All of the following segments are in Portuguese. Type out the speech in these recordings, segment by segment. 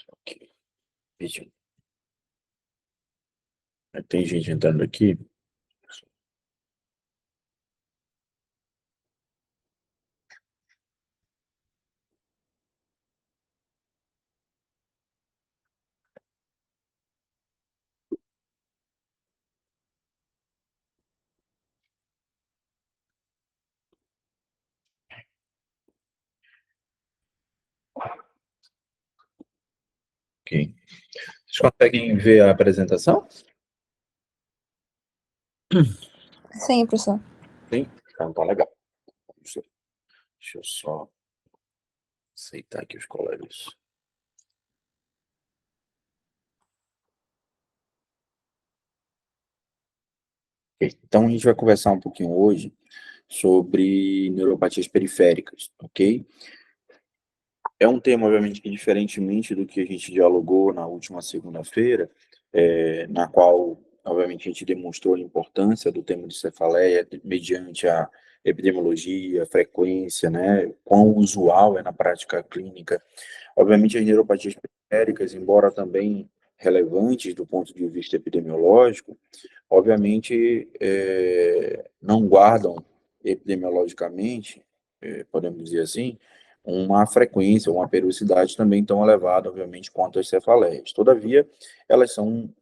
Ok. Vídeo. Tem gente entrando aqui. Ok. Vocês conseguem ver a apresentação? Sim, professor. Sim? Então tá legal. Deixa eu só aceitar aqui os colegas. Ok. Então a gente vai conversar um pouquinho hoje sobre neuropatias periféricas, ok? É um tema, obviamente, que diferentemente do que a gente dialogou na última segunda-feira, na qual, obviamente, a gente demonstrou a importância do tema de cefaleia mediante a epidemiologia, frequência, né, quão usual é na prática clínica. Obviamente, as neuropatias periféricas, embora também relevantes do ponto de vista epidemiológico, obviamente, não guardam epidemiologicamente, podemos dizer assim, uma frequência, uma periodicidade também tão elevada, obviamente, quanto as cefaleias. Todavia, elas são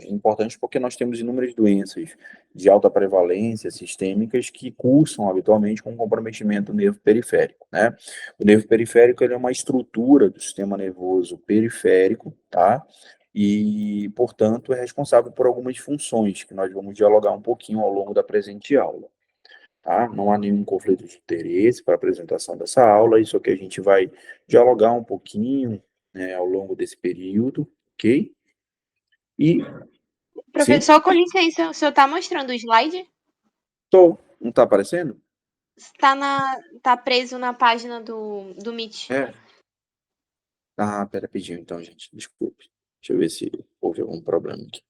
importantes porque nós temos inúmeras doenças de alta prevalência sistêmicas que cursam habitualmente com comprometimento do nervo periférico, né? O nervo periférico ele é uma estrutura do sistema nervoso periférico, tá? E, portanto, é responsável por algumas funções que nós vamos dialogar um pouquinho ao longo da presente aula. Tá? Não há nenhum conflito de interesse para a apresentação dessa aula, isso aqui a gente vai dialogar um pouquinho, né, ao longo desse período, ok? E, sim, Professor, com licença, o senhor está mostrando o slide? estou. Não está aparecendo? Tá preso na página do Meet. É. Ah, pera, pediu então, gente, desculpe. Deixa eu ver se houve algum problema aqui.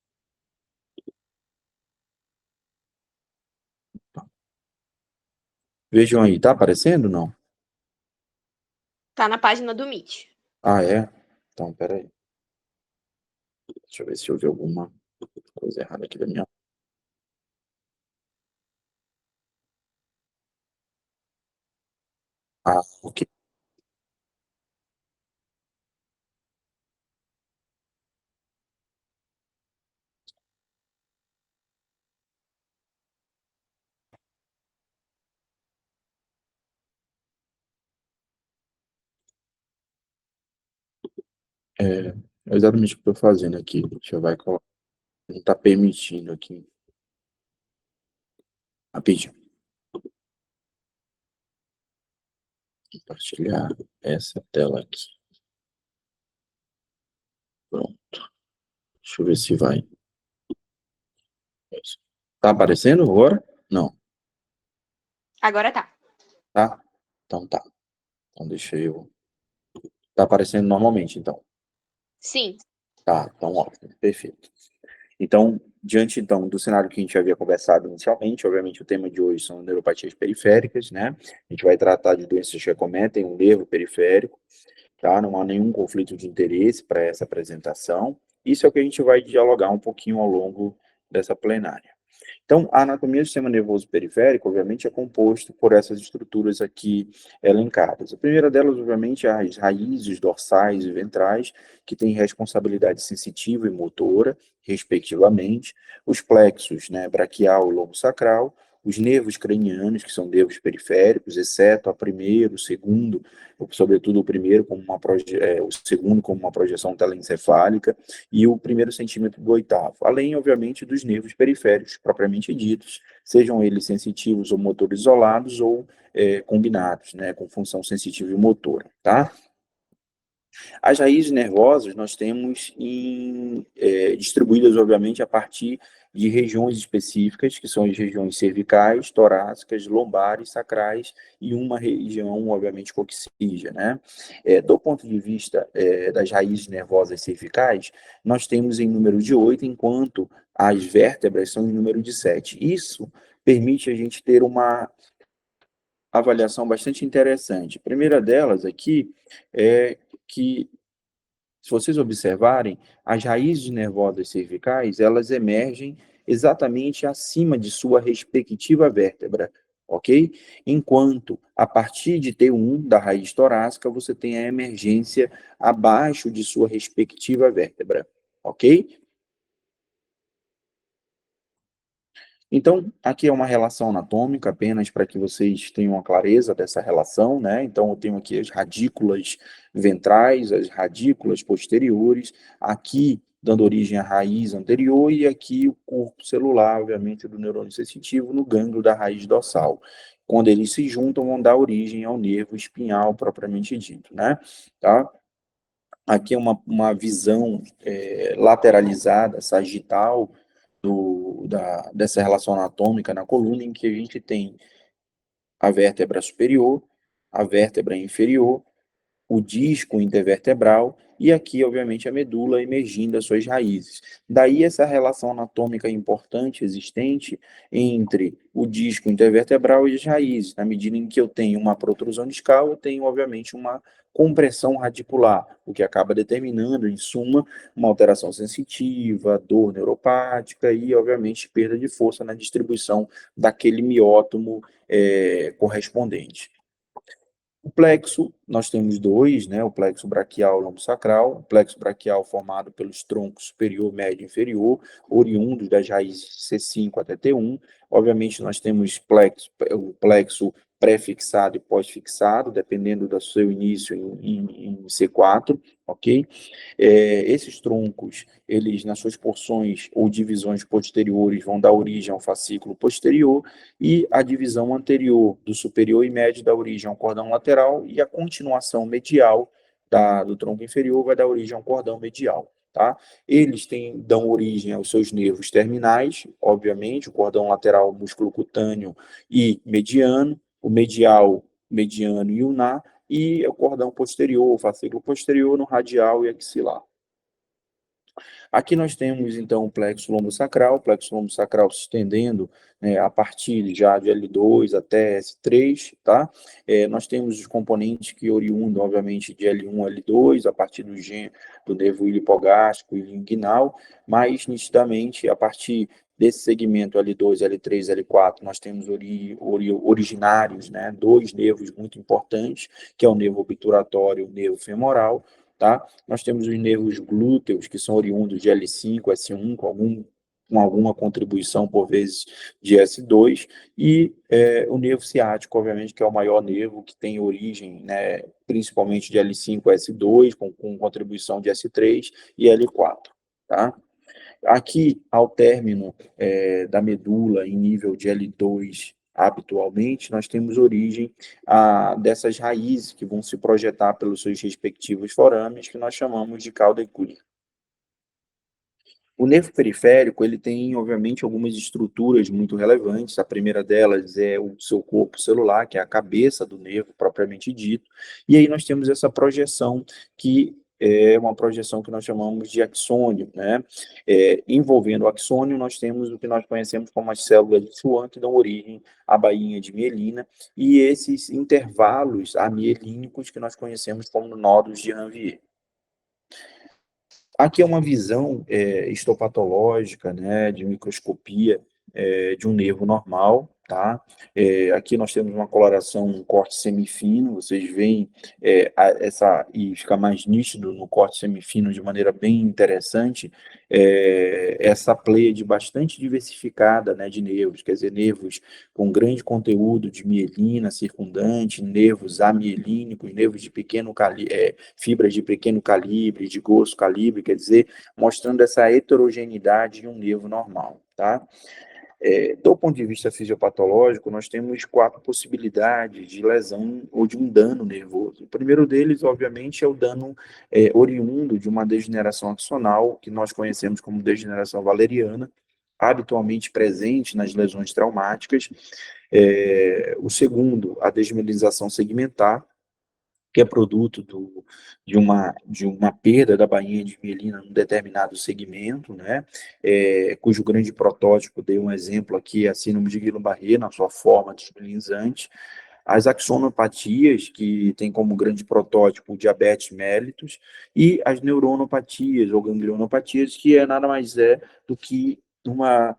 Vejam aí, tá aparecendo ou não? Tá na página do Meet. Ah, é? Então, pera aí. Deixa eu ver se houve alguma coisa errada aqui da minha. Ah, ok. É exatamente o que eu estou fazendo aqui. Deixa eu vai colocar. Não está permitindo aqui. Rapidinho. Compartilhar essa tela aqui. Pronto. Deixa eu ver se vai. Tá aparecendo agora? Não. Agora tá. Tá? Então tá. Então deixa eu. Tá aparecendo normalmente, então. Sim. Tá, então ótimo. Perfeito. Então, diante então do cenário que a gente havia conversado inicialmente, obviamente o tema de hoje são neuropatias periféricas, né? A gente vai tratar de doenças que acometem o nervo periférico, tá? Não há nenhum conflito de interesse para essa apresentação. Isso é o que a gente vai dialogar um pouquinho ao longo dessa plenária. Então, a anatomia do sistema nervoso periférico, obviamente, é composto por essas estruturas aqui elencadas. A primeira delas, obviamente, é as raízes dorsais e ventrais, que têm responsabilidade sensitiva e motora, respectivamente, os plexos, né, braquial e lobo sacral, os nervos cranianos, que são nervos periféricos, exceto a primeiro, o segundo, sobretudo o primeiro, o segundo como uma projeção telencefálica, e o primeiro centímetro do oitavo, além, obviamente, dos nervos periféricos, propriamente ditos, sejam eles sensitivos ou motores isolados ou combinados, né, com função sensitiva e motora, tá? As raízes nervosas nós temos distribuídas, obviamente, a partir de regiões específicas, que são as regiões cervicais, torácicas, lombares, sacrais e uma região, obviamente, coxígea, né? Do ponto de vista das raízes nervosas cervicais, nós temos em número de 8, enquanto as vértebras são em número de 7. Isso permite a gente ter uma avaliação bastante interessante. A primeira delas aqui é que, se vocês observarem, as raízes nervosas cervicais, elas emergem exatamente acima de sua respectiva vértebra, ok? Enquanto, a partir de T1, da raiz torácica, você tem a emergência abaixo de sua respectiva vértebra, ok? Então, aqui é uma relação anatômica, apenas para que vocês tenham a clareza dessa relação, né? Então, eu tenho aqui as radículas ventrais, as radículas posteriores, aqui dando origem à raiz anterior, e aqui o corpo celular, obviamente, do neurônio sensitivo no gânglio da raiz dorsal. Quando eles se juntam, vão dar origem ao nervo espinhal, propriamente dito, né? Tá? Aqui é uma visão lateralizada, sagital, dessa relação anatômica na coluna, em que a gente tem a vértebra superior, a vértebra inferior, o disco intervertebral e aqui, obviamente, a medula emergindo as suas raízes. Daí essa relação anatômica importante existente entre o disco intervertebral e as raízes. Na medida em que eu tenho uma protrusão discal, eu tenho, obviamente, uma compressão radicular, o que acaba determinando, em suma, uma alteração sensitiva, dor neuropática e, obviamente, perda de força na distribuição daquele miótomo correspondente. O plexo, nós temos dois, né? O plexo braquial e lombosacral. O plexo braquial formado pelos troncos superior, médio e inferior, oriundos das raízes C5 até T1. Obviamente, nós temos o plexo pré-fixado e pós-fixado, dependendo do seu início em C4, ok? Esses troncos, eles, nas suas porções ou divisões posteriores, vão dar origem ao fascículo posterior, e a divisão anterior do superior e médio dá origem ao cordão lateral, e a continuação medial do tronco inferior vai dar origem ao cordão medial. Tá? Eles dão origem aos seus nervos terminais, obviamente, o cordão lateral, músculo cutâneo e mediano, o medial, mediano e ulnar, e o cordão posterior, o fascículo posterior, no radial e axilar. Aqui nós temos, então, o plexo lombosacral se estendendo a partir já de L2 até S3, tá? Nós temos os componentes que oriundam, obviamente, de L1 a L2, a partir do nervo hipogástrico e inguinal, mas, nitidamente, a partir desse segmento L2, L3, L4, nós temos originários, né, dois nervos muito importantes, que é o nervo obturatório e o nervo femoral, tá? Nós temos os nervos glúteos, que são oriundos de L5, S1, com alguma contribuição, por vezes, de S2, e o nervo ciático, obviamente, que é o maior nervo, que tem origem, né, principalmente de L5 a S2, com contribuição de S3 e L4, tá? Aqui, ao término da medula, em nível de L2, habitualmente, nós temos origem dessas raízes que vão se projetar pelos seus respectivos forames, que nós chamamos de cauda equina. O nervo periférico, ele tem, obviamente, algumas estruturas muito relevantes. A primeira delas é o seu corpo celular, que é a cabeça do nervo, propriamente dito. E aí nós temos essa projeção, que é uma projeção que nós chamamos de axônio, né? Envolvendo o axônio, nós temos o que nós conhecemos como as células de Schwann, que dão origem à bainha de mielina, e esses intervalos amielínicos que nós conhecemos como nódulos de Ranvier. Aqui é uma visão histopatológica, né, de microscopia de um nervo normal, tá? Aqui nós temos uma coloração, um corte semifino, vocês veem e fica mais nítido no corte semifino de maneira bem interessante, essa pleiade bastante diversificada, né, de nervos, quer dizer, nervos com grande conteúdo de mielina circundante, nervos amielínicos, nervos de fibras de pequeno calibre, de grosso calibre, quer dizer, mostrando essa heterogeneidade de um nervo normal, tá? Do ponto de vista fisiopatológico, nós temos 4 possibilidades de lesão ou de um dano nervoso. O primeiro deles, obviamente, é o dano oriundo de uma degeneração axonal, que nós conhecemos como degeneração valeriana, habitualmente presente nas lesões traumáticas. O segundo, a desmielinização segmentar, que é produto de uma perda da bainha de mielina num determinado segmento, né, cujo grande protótipo, dei um exemplo aqui, é a síndrome de Guillain-Barré, na sua forma desmielinizante. As axonopatias, que tem como grande protótipo o diabetes mellitus, e as neuronopatias ou ganglionopatias, que nada mais do que uma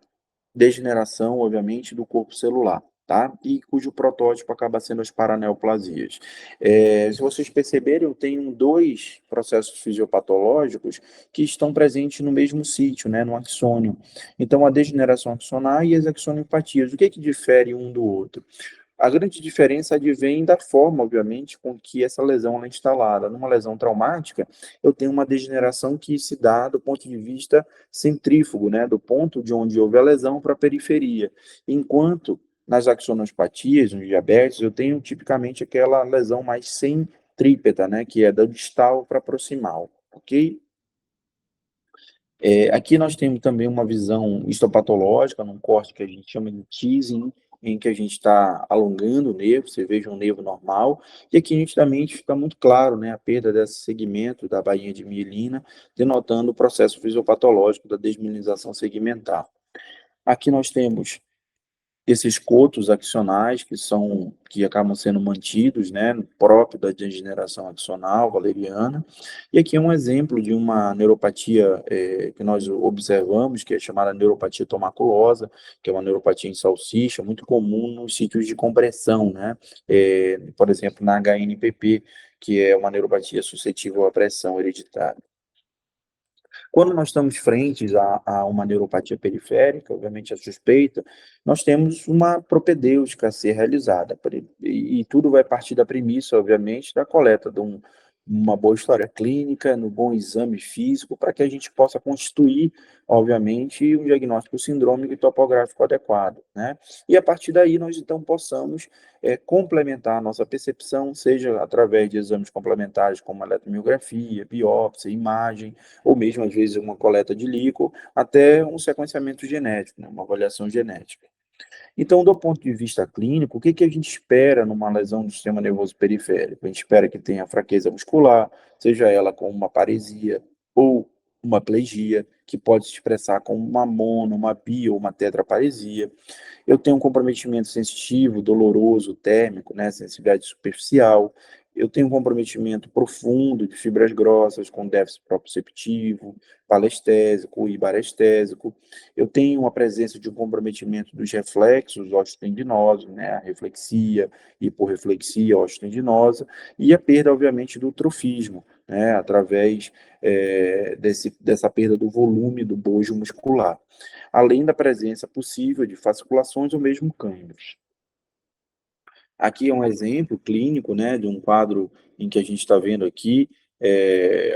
degeneração, obviamente, do corpo celular, tá? E cujo protótipo acaba sendo as paraneoplasias. Se vocês perceberem, eu tenho 2 processos fisiopatológicos que estão presentes no mesmo sítio, né, no axônio. Então, a degeneração axonal e as axoniopatias, o que difere um do outro? A grande diferença advém da forma, obviamente, com que essa lesão é instalada. Numa lesão traumática, eu tenho uma degeneração que se dá do ponto de vista centrífugo, né, do ponto de onde houve a lesão para a periferia. Enquanto nas axonopatias, no diabetes, eu tenho tipicamente aquela lesão mais centrípeta, né, que é da distal para proximal, ok? Aqui nós temos também uma visão histopatológica, num corte que a gente chama de teasing, em que a gente está alongando o nervo, você veja um nervo normal, e aqui nitidamente fica muito claro, né, a perda desse segmento da bainha de mielina, denotando o processo fisiopatológico da desmielinização segmentar. Aqui nós temos esses cotos axonais que acabam sendo mantidos, né, próprio da degeneração axonal valeriana. E aqui é um exemplo de uma neuropatia que nós observamos, que é chamada neuropatia tomaculosa, que é uma neuropatia em salsicha, muito comum nos sítios de compressão, né, por exemplo, na HNPP, que é uma neuropatia suscetível à pressão hereditária. Quando nós estamos frentes a uma neuropatia periférica, obviamente a suspeita, nós temos uma propedêutica a ser realizada. E tudo vai partir da premissa, obviamente, da coleta de uma boa história clínica, no bom exame físico, para que a gente possa constituir, obviamente, um diagnóstico sindrômico e topográfico adequado, né? E a partir daí nós, então, possamos complementar a nossa percepção, seja através de exames complementares como eletromiografia, biópsia, imagem, ou mesmo, às vezes, uma coleta de líquor, até um sequenciamento genético, né, uma avaliação genética. Então, do ponto de vista clínico, o que a gente espera numa lesão do sistema nervoso periférico? A gente espera que tenha fraqueza muscular, seja ela com uma paresia ou uma plegia, que pode se expressar como uma mono, uma bi ou uma tetraparesia. Eu tenho um comprometimento sensitivo, doloroso, térmico, né, sensibilidade superficial. Eu tenho um comprometimento profundo de fibras grossas, com déficit proprioceptivo, palestésico e barestésico. Eu tenho a presença de um comprometimento dos reflexos ostentendinosos, né, a reflexia, hiporreflexia ostentendinosa, e a perda, obviamente, do trofismo, né, através dessa perda do volume do bojo muscular, além da presença possível de fasciculações ou mesmo câimbros. Aqui é um exemplo clínico, né, de um quadro em que a gente está vendo aqui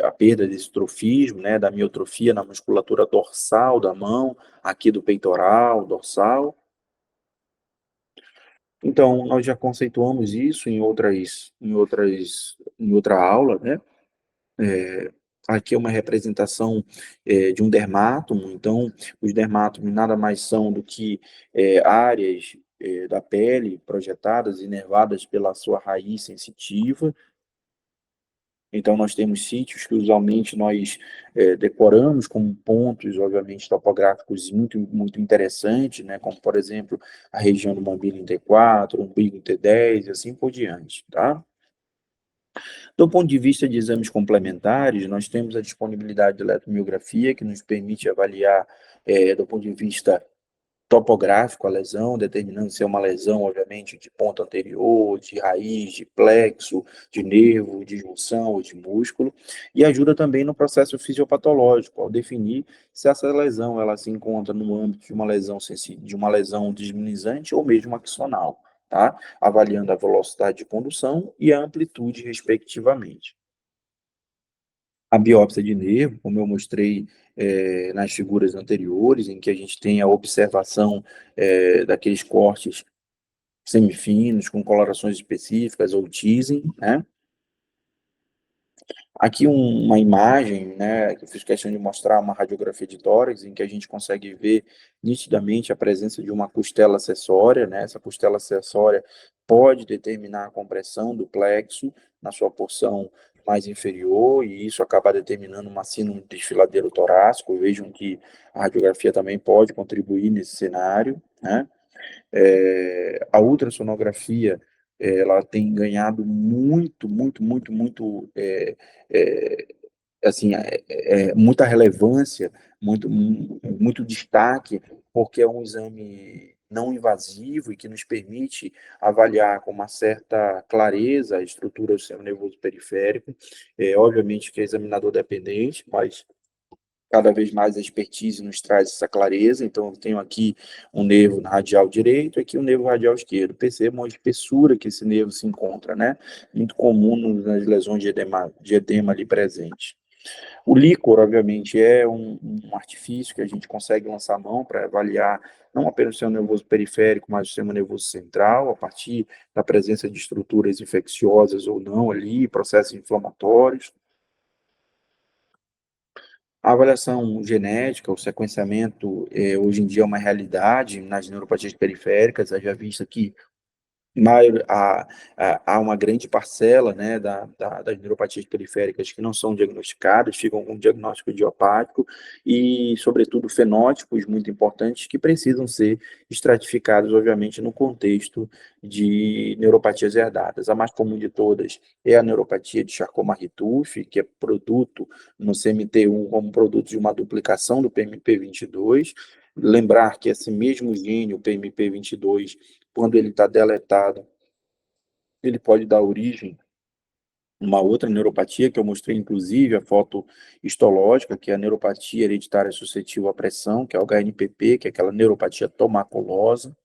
a perda desse trofismo, né, da miotrofia na musculatura dorsal da mão, aqui do peitoral, dorsal. Então, nós já conceituamos isso em outra aula, né? Aqui é uma representação de um dermátomo. Então, os dermátomos nada mais são do que áreas da pele projetadas, inervadas pela sua raiz sensitiva. Então, nós temos sítios que usualmente nós decoramos como pontos, obviamente, topográficos muito, muito interessantes, né? Como, por exemplo, a região do mamilo em T4, umbigo em T10 e assim por diante, tá? Do ponto de vista de exames complementares, nós temos a disponibilidade de eletromiografia, que nos permite avaliar, do ponto de vista topográfico a lesão, determinando se é uma lesão, obviamente, de ponto anterior, de raiz, de plexo, de nervo, de junção ou de músculo, e ajuda também no processo fisiopatológico, ao definir se essa lesão ela se encontra no âmbito de uma lesão desminizante ou mesmo axonal, tá? Avaliando a velocidade de condução e a amplitude, respectivamente. A biópsia de nervo, como eu mostrei nas figuras anteriores, em que a gente tem a observação daqueles cortes semifinos, com colorações específicas, ou teasing, né? Aqui uma imagem, né, que eu fiz questão de mostrar uma radiografia de tórax, em que a gente consegue ver nitidamente a presença de uma costela acessória, né? Essa costela acessória pode determinar a compressão do plexo na sua porção mais inferior, e isso acaba determinando uma síndrome do desfiladeiro torácico. Vejam que a radiografia também pode contribuir nesse cenário, né? A ultrassonografia, ela tem ganhado muito, assim, muita relevância, muito destaque, porque é um exame não invasivo e que nos permite avaliar com uma certa clareza a estrutura do sistema nervoso periférico. Obviamente que é examinador dependente, mas cada vez mais a expertise nos traz essa clareza. Então, eu tenho aqui um nervo radial direito, aqui um nervo radial esquerdo. Percebam a espessura que esse nervo se encontra, né? Muito comum nas lesões de edema ali presente. O líquor, obviamente, é um artifício que a gente consegue lançar a mão para avaliar não apenas o sistema nervoso periférico, mas o sistema nervoso central, a partir da presença de estruturas infecciosas ou não ali, processos inflamatórios. A avaliação genética, o sequenciamento, hoje em dia é uma realidade nas neuropatias periféricas, já visto que há uma grande parcela, né, das neuropatias periféricas que não são diagnosticadas, ficam com diagnóstico idiopático e, sobretudo, fenótipos muito importantes que precisam ser estratificados, obviamente, no contexto de neuropatias herdadas. A mais comum de todas é a neuropatia de Charcot-Marie-Tooth, que é produto no CMT1 como produto de uma duplicação do PMP22. Lembrar que esse mesmo gene, o PMP22, quando ele está deletado, ele pode dar origem a uma outra neuropatia, que eu mostrei, inclusive, a foto histológica, que é a neuropatia hereditária suscetível à pressão, que é o HNPP, que é aquela neuropatia tomaculosa.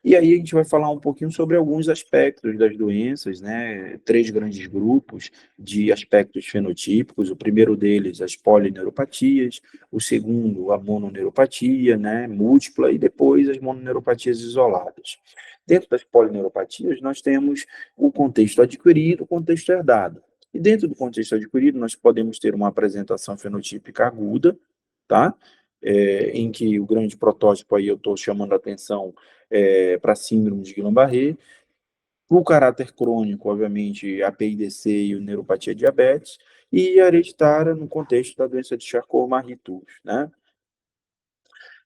E aí a gente vai falar um pouquinho sobre alguns aspectos das doenças, né? 3 grandes grupos de aspectos fenotípicos. O primeiro deles, as polineuropatias, o segundo, a mononeuropatia, né, múltipla, e depois as mononeuropatias isoladas. Dentro das polineuropatias, nós temos o contexto adquirido, o contexto herdado. E dentro do contexto adquirido, nós podemos ter uma apresentação fenotípica aguda, tá? Em que o grande protótipo aí eu estou chamando a atenção para síndrome de Guillain-Barré. O caráter crônico, obviamente, a PIDC e a neuropatia diabetes, e a hereditária no contexto da doença de Charcot-Marie-Tooth, né?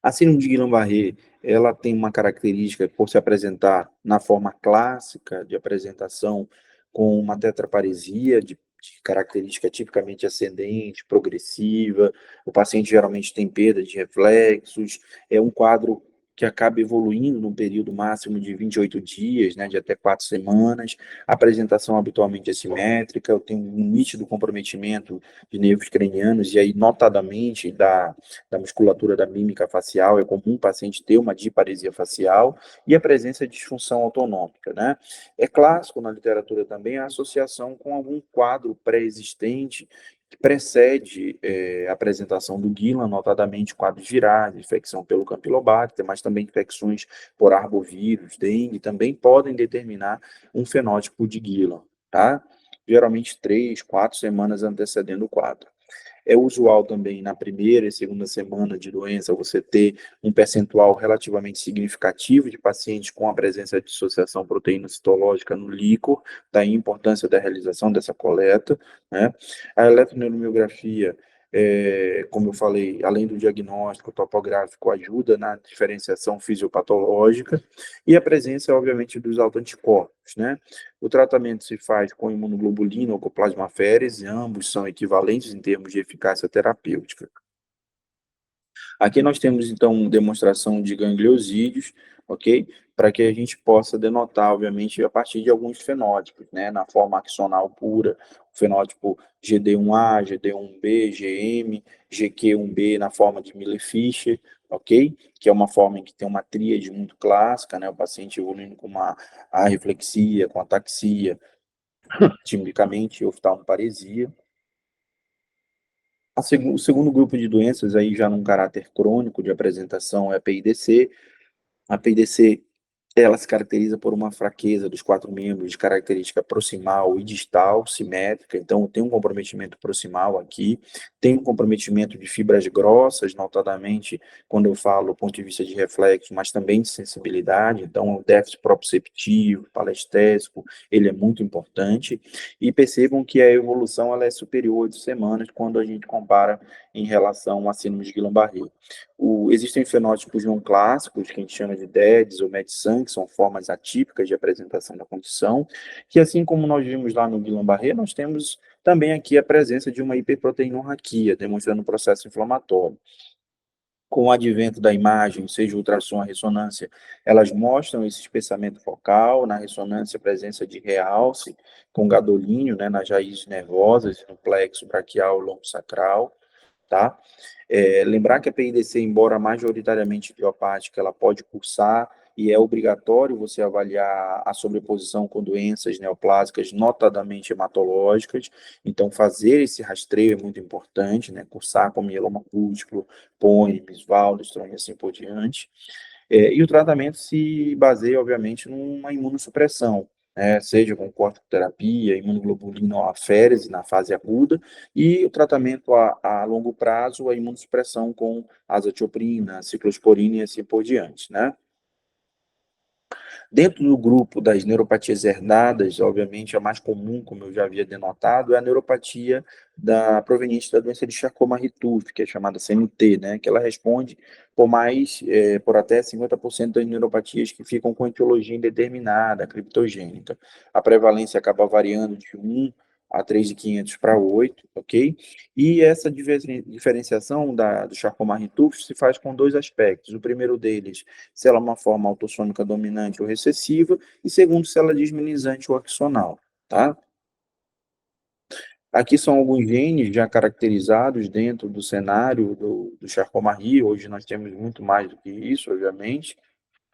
A síndrome de Guillain-Barré, ela tem uma característica por se apresentar na forma clássica de apresentação com uma tetraparesia de característica tipicamente ascendente, progressiva. O paciente geralmente tem perda de reflexos, é um quadro que acaba evoluindo num período máximo de 28 dias, né, de até 4 semanas, a apresentação habitualmente assimétrica, eu tenho um nítido comprometimento de nervos cranianos, e aí, notadamente, da musculatura da mímica facial, é comum o paciente ter uma diparesia facial e a presença de disfunção autonômica, né? É clássico na literatura também a associação com algum quadro pré-existente que precede a apresentação do Guillain, notadamente quadros virais, infecção pelo Campylobacter, mas também infecções por arbovírus, dengue, também podem determinar um fenótipo de Guillain, tá? Geralmente 3, 4 semanas antecedendo o quadro. É usual também na primeira e segunda semana de doença você ter um percentual relativamente significativo de pacientes com a presença de dissociação proteína-citológica no líquor, daí a importância da realização dessa coleta, né? A eletroneuromiografia, como eu falei, além do diagnóstico topográfico, ajuda na diferenciação fisiopatológica e a presença, obviamente, dos autoanticorpos, né? O tratamento se faz com imunoglobulina ou com plasmaférese, ambos são equivalentes em termos de eficácia terapêutica. Aqui nós temos, então, demonstração de gangliosídeos, ok? Para que a gente possa denotar, obviamente, a partir de alguns fenótipos, né? Na forma axonal pura, o fenótipo GD1A, GD1B, GM, GQ1B na forma de Miller-Fisher, ok? Que é uma forma em que tem uma tríade muito clássica, né? O paciente evoluindo com uma arreflexia, com ataxia, tipicamente oftalmoparesia. O segundo grupo de doenças, aí já num caráter crônico de apresentação, é a PIDC. A PIDC, ela se caracteriza por uma fraqueza dos quatro membros de característica proximal e distal, simétrica, então tem um comprometimento proximal aqui, tem um comprometimento de fibras grossas, notadamente quando eu falo do ponto de vista de reflexo, mas também de sensibilidade, então o déficit proprioceptivo, palestésico, ele é muito importante, e percebam que a evolução ela é superior a 8 semanas quando a gente compara em relação à síndrome de Guillain-Barré. Existem fenótipos não clássicos, que a gente chama de DEDs ou MED-SAN, que são formas atípicas de apresentação da condição, que assim como nós vimos lá no Guillain-Barré, nós temos também aqui a presença de uma hiperproteinorraquia, demonstrando um processo inflamatório. Com o advento da imagem, seja ultrassom ou ressonância, elas mostram esse espessamento focal, na ressonância a presença de realce, com gadolínio, né, nas raízes nervosas, no plexo braquial lombo sacral, tá? Lembrar que a PIDC, embora majoritariamente idiopática, ela pode cursar e é obrigatório você avaliar a sobreposição com doenças neoplásicas, notadamente hematológicas, então fazer esse rastreio é muito importante, né? Cursar com mieloma múltiplo, PONIMES, Waldenström e assim por diante. E o tratamento se baseia, obviamente, numa imunossupressão, seja com corticoterapia, imunoglobulina ou aférese na fase aguda, e o tratamento a longo prazo, a imunossupressão com azatioprina, ciclosporina e assim por diante, né? Dentro do grupo das neuropatias herdadas, obviamente, a mais comum, como eu já havia denotado, é a neuropatia proveniente da doença de Charcot-Marie-Tooth, que é chamada CMT, né, que ela responde por até 50% das neuropatias que ficam com etiologia indeterminada, criptogênica. A prevalência acaba variando de 1 a 3.500 para 8, ok? E essa diferenciação do Charcot-Marie-Tooth se faz com dois aspectos. O primeiro deles, se ela é uma forma autossômica dominante ou recessiva, e segundo, se ela é desminizante ou axonal, tá? Aqui são alguns genes já caracterizados dentro do cenário do Charcot-Marie. Hoje nós temos muito mais do que isso, obviamente.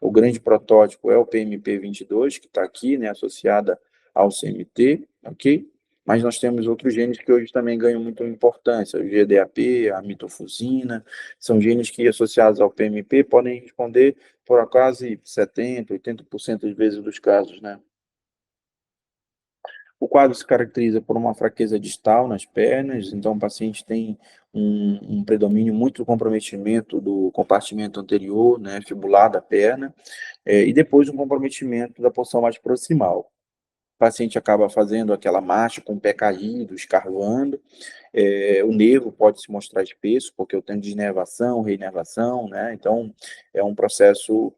O grande protótipo é o PMP22, que está aqui, né, associada ao CMT, ok? Mas nós temos outros genes que hoje também ganham muita importância, o GDAP, a mitofusina, são genes que, associados ao PMP, podem responder por quase 70%, 80% das vezes dos casos, né? O quadro se caracteriza por uma fraqueza distal nas pernas, então o paciente tem um predomínio muito do comprometimento do compartimento anterior, né, fibular da perna, e depois um comprometimento da porção mais proximal. O paciente acaba fazendo aquela marcha com o pé caído, escarvando, o nervo pode se mostrar espesso, porque eu tenho desnervação, reinervação, né? Então, é um processo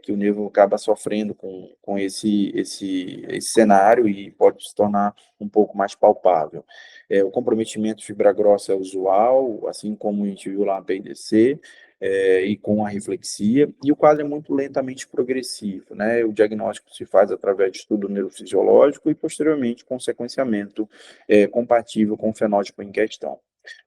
que o nervo acaba sofrendo com esse cenário e pode se tornar um pouco mais palpável. O comprometimento de fibra grossa é usual, assim como a gente viu lá na PIDC, e com a reflexia, e o quadro é muito lentamente progressivo, né? O diagnóstico se faz através de estudo neurofisiológico e, posteriormente, com sequenciamento compatível com o fenótipo em questão.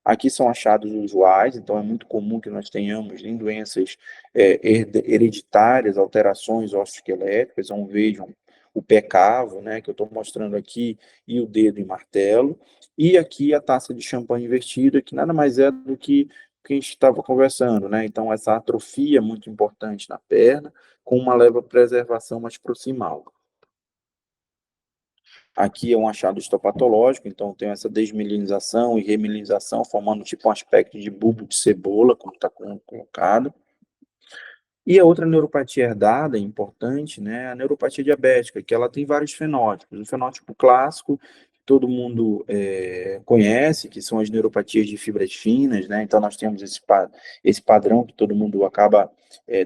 Aqui são achados usuais, então é muito comum que nós tenhamos em doenças hereditárias, alterações osteoesqueléticas, então vejam o pé cavo, né, que eu estou mostrando aqui, e o dedo em martelo, e aqui a taça de champanhe invertida, que nada mais é do que o que a gente estava conversando, né? Então, essa atrofia é muito importante na perna, com uma leve preservação mais proximal. Aqui é um achado histopatológico, então tem essa desmielinização e remielinização, formando tipo um aspecto de bulbo de cebola, como está colocado. E a outra neuropatia herdada, importante, né, é a neuropatia diabética, que ela tem vários fenótipos. O fenótipo clássico, que todo mundo conhece, que são as neuropatias de fibras finas, né, então nós temos esse padrão que todo mundo acaba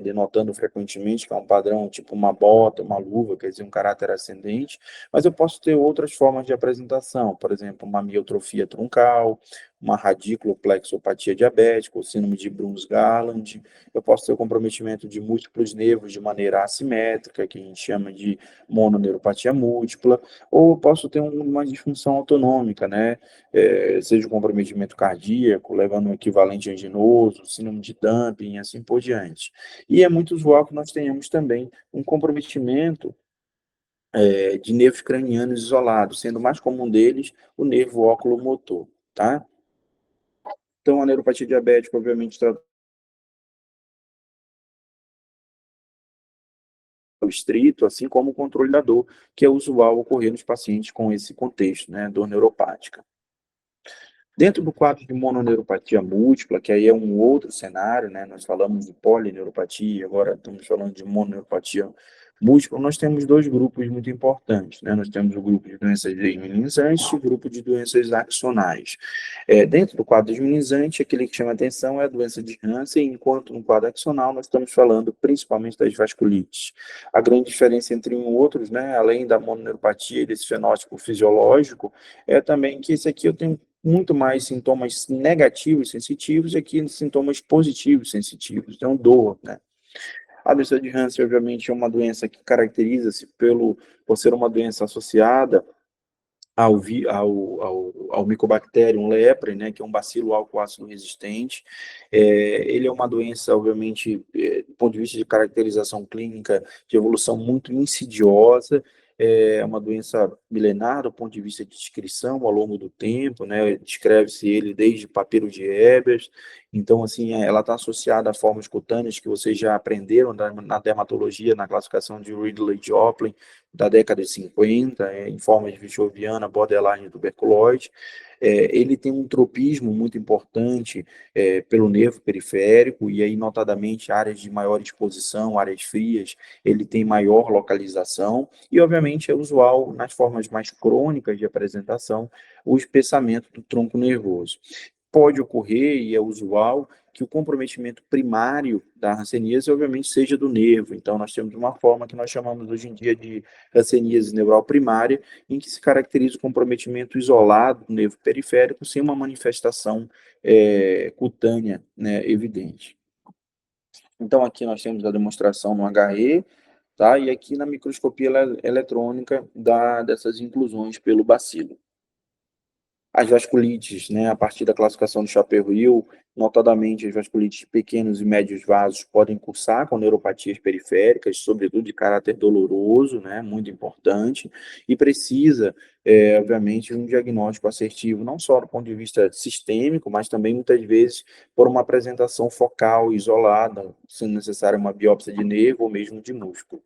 denotando frequentemente, que é um padrão tipo uma bota, uma luva, quer dizer, um caráter ascendente, mas eu posso ter outras formas de apresentação, por exemplo, uma miotrofia truncal, uma radiculoplexopatia diabética, o síndrome de Bruns-Garland. Eu posso ter o comprometimento de múltiplos nervos de maneira assimétrica, que a gente chama de mononeuropatia múltipla, ou eu posso ter uma disfunção autonômica, né? Seja o comprometimento cardíaco, levando um equivalente anginoso, síndrome de dumping, e assim por diante. E é muito usual que nós tenhamos também um comprometimento de nervos cranianos isolados, sendo o mais comum deles o nervo oculomotor, tá? Então, a neuropatia diabética, obviamente, está estrito, assim como o controle da dor, que é usual ocorrer nos pacientes com esse contexto, né, dor neuropática. Dentro do quadro de mononeuropatia múltipla, que aí é um outro cenário, né, nós falamos de polineuropatia, agora estamos falando de mononeuropatia múltipla, nós temos dois grupos muito importantes, né, nós temos o grupo de doenças desminimizantes e o grupo de doenças axonais. Dentro do quadro desminimizante, aquele que chama atenção é a doença de Hansen, enquanto no quadro axonal nós estamos falando principalmente das vasculites. A grande diferença entre um e outros, né, além da mononeuropatia e desse fenótipo fisiológico, é também que esse aqui eu tenho muito mais sintomas negativos sensitivos e aqui sintomas positivos sensitivos, então dor, né? A doença de Hansen, obviamente, é uma doença que caracteriza-se por ser uma doença associada ao Mycobacterium leprae, né, que é um bacilo álcool-ácido resistente. Ele é uma doença, obviamente, do ponto de vista de caracterização clínica, de evolução muito insidiosa, é uma doença milenar do ponto de vista de descrição ao longo do tempo, né, descreve-se ele desde papiro de Ebers, então, assim, ela está associada a formas cutâneas que vocês já aprenderam na dermatologia, na classificação de Ridley-Joplin, da década de 50, em forma de fichoviana, borderline tuberculose. Ele tem um tropismo muito importante pelo nervo periférico, e aí, notadamente, áreas de maior exposição, áreas frias, ele tem maior localização, e, obviamente, é usual, nas formas mais crônicas de apresentação, o espessamento do tronco nervoso. Pode ocorrer, e é usual, que o comprometimento primário da hanseníase, obviamente, seja do nervo. Então, nós temos uma forma que nós chamamos hoje em dia de hanseníase neural primária, em que se caracteriza o comprometimento isolado do nervo periférico, sem uma manifestação cutânea, né, evidente. Então, aqui nós temos a demonstração no HE, tá? E aqui na microscopia eletrônica dessas inclusões pelo bacilo. As vasculites, né, a partir da classificação do Chaperro-Hill, notadamente as vasculites de pequenos e médios vasos podem cursar com neuropatias periféricas, sobretudo de caráter doloroso, né, muito importante, e precisa, obviamente, de um diagnóstico assertivo, não só do ponto de vista sistêmico, mas também, muitas vezes, por uma apresentação focal isolada, sendo necessária uma biópsia de nervo ou mesmo de músculo.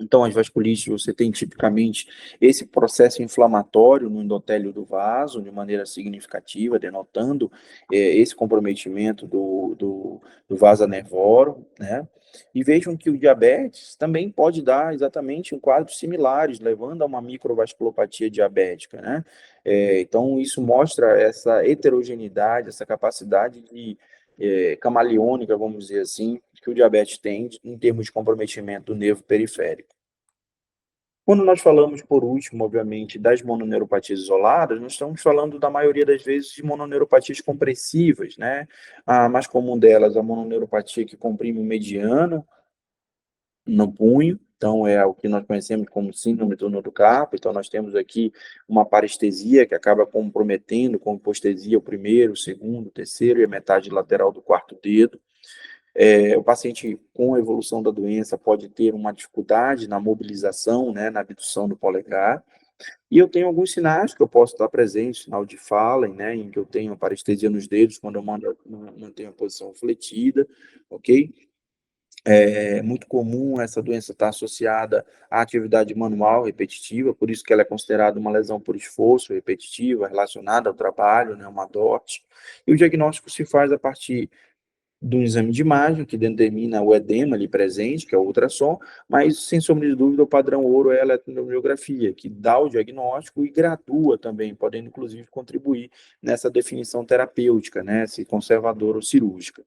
Então, as vasculites, você tem tipicamente esse processo inflamatório no endotélio do vaso, de maneira significativa, denotando esse comprometimento do vaso nervorum, né? E vejam que o diabetes também pode dar exatamente um quadro similares, levando a uma microvasculopatia diabética, né? Então, isso mostra essa heterogeneidade, essa capacidade de camaleônica, vamos dizer assim, que o diabetes tem em termos de comprometimento do nervo periférico. Quando nós falamos, por último, obviamente, das mononeuropatias isoladas, nós estamos falando, da maioria das vezes, de mononeuropatias compressivas, né? A mais comum delas, a mononeuropatia que comprime o mediano no punho, então é o que nós conhecemos como síndrome do nó do carpo. Então nós temos aqui uma parestesia que acaba comprometendo com hipostesia o primeiro, o segundo, o terceiro e a metade lateral do quarto dedo. O paciente com evolução da doença pode ter uma dificuldade na mobilização, né, na abdução do polegar, e eu tenho alguns sinais que eu posso estar presente, sinal de Fallen, né, em que eu tenho parestesia nos dedos quando eu mantenho a posição fletida, ok? É muito comum essa doença estar associada à atividade manual repetitiva, por isso que ela é considerada uma lesão por esforço repetitiva, relacionada ao trabalho, né, uma DOT, e o diagnóstico se faz a partir do exame de imagem, que determina o edema ali presente, que é o ultrassom, mas, sem sombra de dúvida, o padrão ouro é a eletromiografia, que dá o diagnóstico e gradua também, podendo, inclusive, contribuir nessa definição terapêutica, né, se conservadora ou cirúrgica.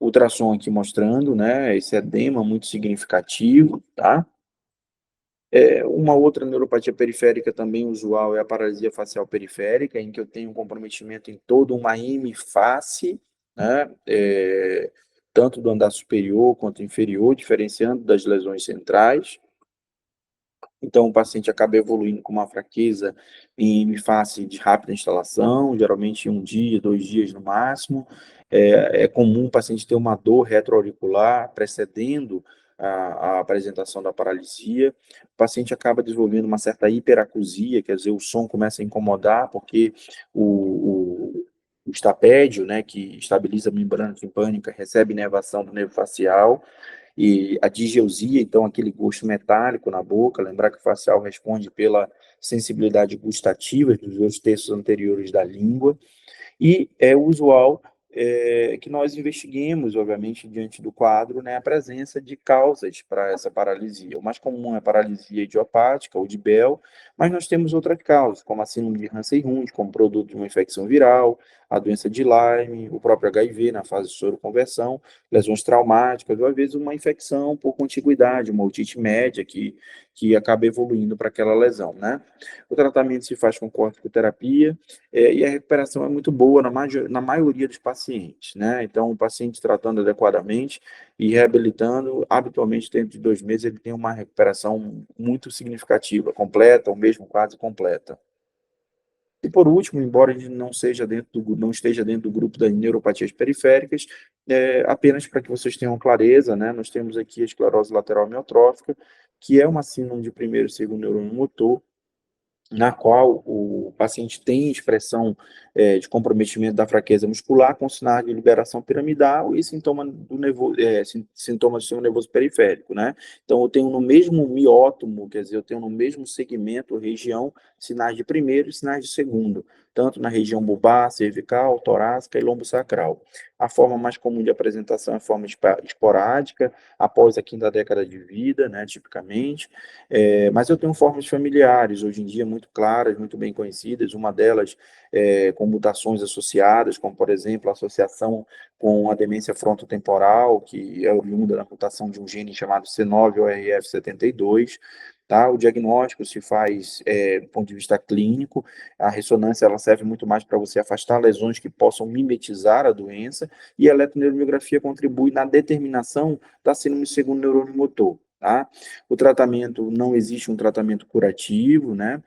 ultrassom aqui mostrando, né, esse edema muito significativo, tá? Uma outra neuropatia periférica também usual é a paralisia facial periférica, em que eu tenho um comprometimento em toda uma hemiface, né, tanto do andar superior quanto inferior, diferenciando das lesões centrais. Então, o paciente acaba evoluindo com uma fraqueza em face de rápida instalação, geralmente em 1 dia, 2 dias no máximo. É comum o paciente ter uma dor retroauricular precedendo a apresentação da paralisia. O paciente acaba desenvolvendo uma certa hiperacusia, quer dizer, o som começa a incomodar porque o estapédio, né, que estabiliza a membrana timpânica, recebe inervação do nervo facial, e a digeusia, então aquele gosto metálico na boca, lembrar que o facial responde pela sensibilidade gustativa dos 2 terços anteriores da língua, e é usual que nós investiguemos, obviamente, diante do quadro, né, a presença de causas para essa paralisia. O mais comum é a paralisia idiopática ou de Bell, mas nós temos outras causas, como a síndrome de Hansen-Hund, como produto de uma infecção viral, a doença de Lyme, o próprio HIV na fase de soroconversão, lesões traumáticas, ou às vezes uma infecção por contiguidade, uma otite média que acaba evoluindo para aquela lesão, né? O tratamento se faz com corticoterapia, e a recuperação é muito boa na maioria dos pacientes, né? Então, o paciente tratando adequadamente e reabilitando, habitualmente, dentro de 2 meses, ele tem uma recuperação muito significativa, completa, ou mesmo quase completa. E, por último, embora ele não esteja dentro do grupo das neuropatias periféricas, apenas para que vocês tenham clareza, né? Nós temos aqui a esclerose lateral amiotrófica, que é uma síndrome de primeiro e segundo neurônio motor, na qual o paciente tem expressão de comprometimento da fraqueza muscular com sinais de liberação piramidal e sintomas do sistema nervoso periférico, né? Então, eu tenho no mesmo miótomo, quer dizer, eu tenho no mesmo segmento, região, sinais de primeiro e sinais de segundo, tanto na região bulbar, cervical, torácica e lombosacral. A forma mais comum de apresentação é a forma esporádica, após a quinta década de vida, né, tipicamente, mas eu tenho formas familiares, hoje em dia, muito claras, muito bem conhecidas, uma delas com mutações associadas, como, por exemplo, a associação com a demência frontotemporal, que é oriunda da mutação de um gene chamado C9orf72, tá? O diagnóstico se faz do ponto de vista clínico, a ressonância ela serve muito mais para você afastar lesões que possam mimetizar a doença, e a eletroneurografia contribui na determinação da síndrome de segundo neurônio motor. Tá? O tratamento, não existe um tratamento curativo, né?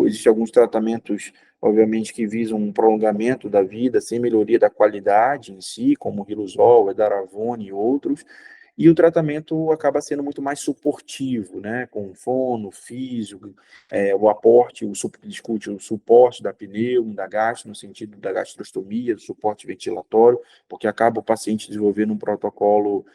Existem alguns tratamentos, obviamente, que visam um prolongamento da vida, sem melhoria da qualidade em si, como o Riluzol, Edaravone e outros, e o tratamento acaba sendo muito mais suportivo, né? Com fono, físio, o aporte, discute o suporte da pneu, da gastro, no sentido da gastrostomia, do suporte ventilatório, porque acaba o paciente desenvolvendo um protocolo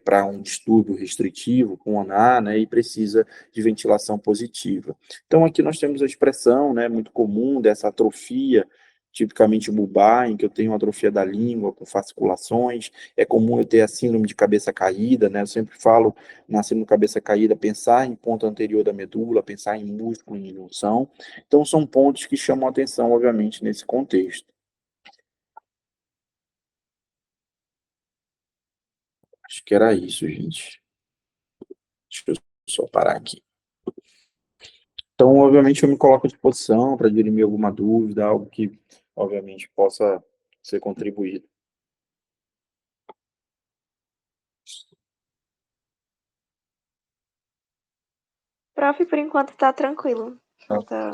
para um distúrbio restritivo, com ANA, né, e precisa de ventilação positiva. Então, aqui nós temos a expressão, né, muito comum dessa atrofia, tipicamente bulbar, em que eu tenho uma atrofia da língua, com fasciculações. É comum eu ter a síndrome de cabeça caída, né, eu sempre falo na síndrome de cabeça caída, pensar em ponto anterior da medula, pensar em músculo em junção. Então, são pontos que chamam a atenção, obviamente, nesse contexto. Acho que era isso, gente. Deixa eu só parar aqui. Então, obviamente, eu me coloco à disposição para dirimir alguma dúvida, algo que, obviamente, possa ser contribuído. Prof, por enquanto tá tranquilo. Falta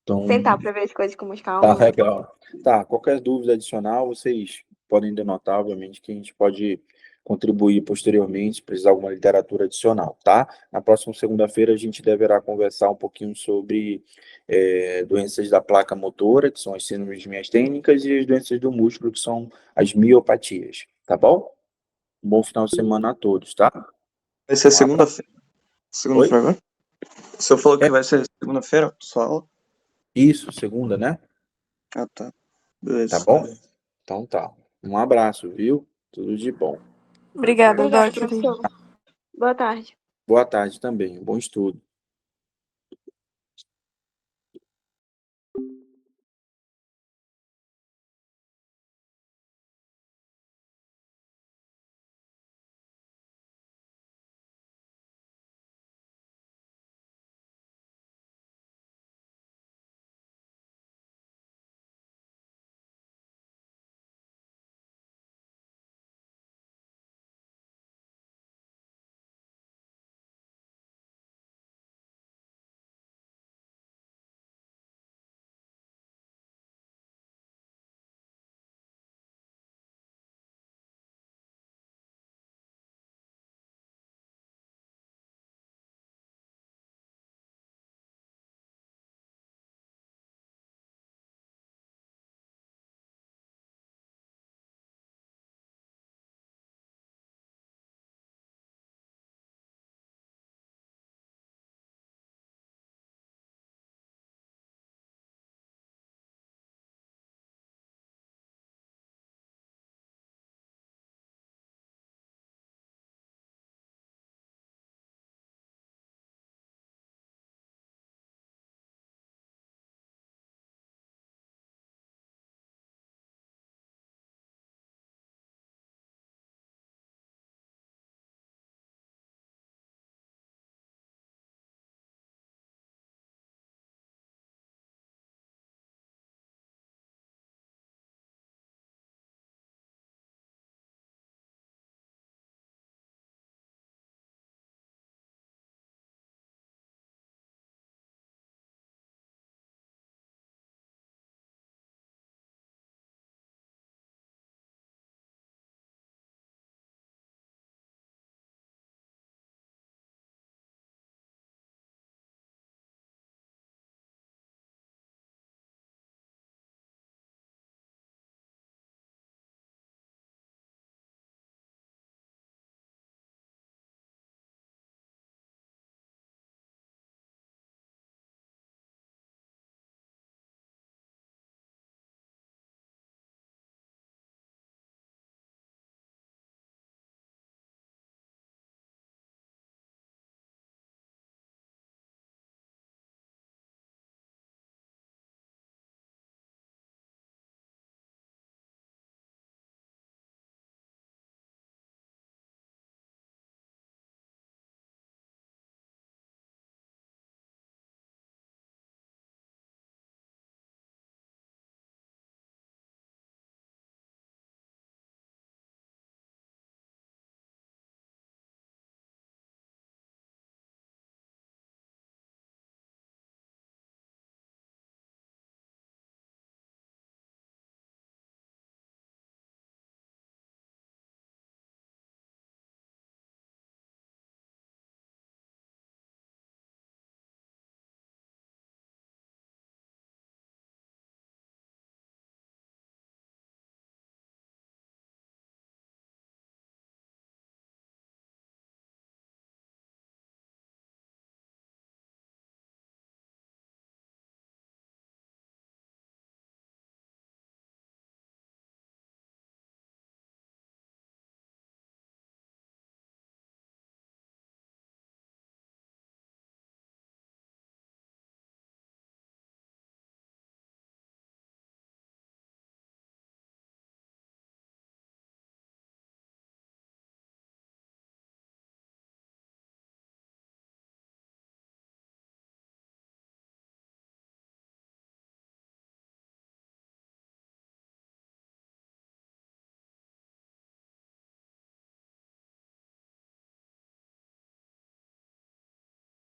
Então, sentar para ver as coisas com mais tá calma. legal. Tá, qualquer dúvida adicional, vocês podem denotar, obviamente, que a gente pode contribuir posteriormente, se precisar de alguma literatura adicional, tá? Na próxima segunda-feira, a gente deverá conversar um pouquinho sobre doenças da placa motora, que são as síndromes miastênicas, e as doenças do músculo, que são as miopatias, tá bom? Um bom final de semana a todos, tá? Vai ser segunda-feira. Oi? Segunda-feira agora? O senhor falou que vai ser segunda-feira, sua aula? Isso, segunda, né? Ah, tá. Tá Beleza. bom? Então tá. Um abraço, viu? Tudo de bom. Obrigada, Obrigada, Doc. professor. Boa tarde. Boa tarde também. Bom estudo.